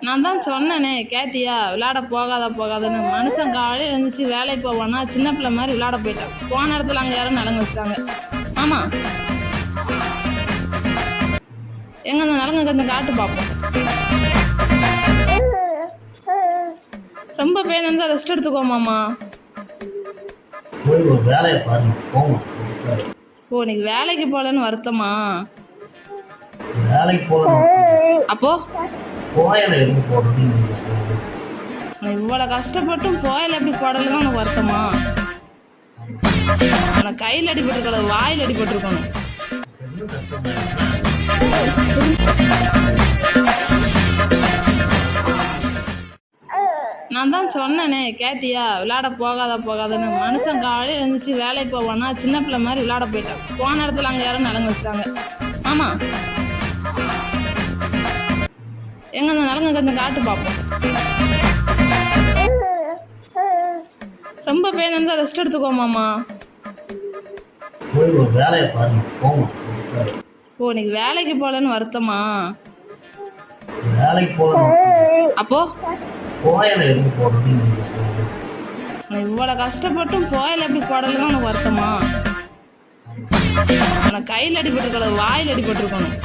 நான் தான் சொன்னேனே கேட்டியா? விளையாட போகாதன்னு. மனுஷன் காலையில் எழுந்துச்சு வேலைக்கு போவானா, சின்ன பிள்ளை மாதிரி விளையாட போயிட்டான். போன இடத்துல அங்கே யாரும் நலங்கு வச்சுட்டாங்க. ஆமா, எங்க அந்த நலங்கு கொஞ்சம் காட்டு பார்ப்போம். ரொம்ப பெயின் இருந்தால் ரெஸ்ட் எடுத்துக்கோமாமா. ஓ, இன்னைக்கு வேலைக்கு போகலன்னு வருத்தமா? அப்போ இவ்வளவு கஷ்டப்பட்டும் போயில எப்படி போடலன்னு உனக்கு வருத்தமா? உனக்கு கையில் அடிபட்டுருக்கணும், வாயில் அடிபட்டுருக்கணும். நான் தான் சொன்னேனே கேட்டியா? விளையாட போகாதன்னு. மனுஷன் காலையில் எழுந்துச்சு வேலைக்கு போவானா, சின்ன பிள்ளை மாதிரி விளையாட போயிட்டான். போன இடத்துல அங்கே யாரும் நலங்கு வச்சுட்டாங்க. ஆமா, எங்க அந்த நலங்கு கொஞ்சம் காட்டு பார்ப்போம். ரொம்ப பெயின் இருந்தால் ரெஸ்ட் எடுத்துக்கோமாமா. ஓ, இன்னைக்கு வேலைக்கு போகலன்னு வருத்தமா? அப்போ இவ்வளவு கஷ்டப்பட்டும் போயில எப்படி போடலன்னு உனக்கு வருத்தமா? உனக்கு கையில் அடிபட்டுருக்கணும், வாயில் அடிபட்டுருக்கணும்.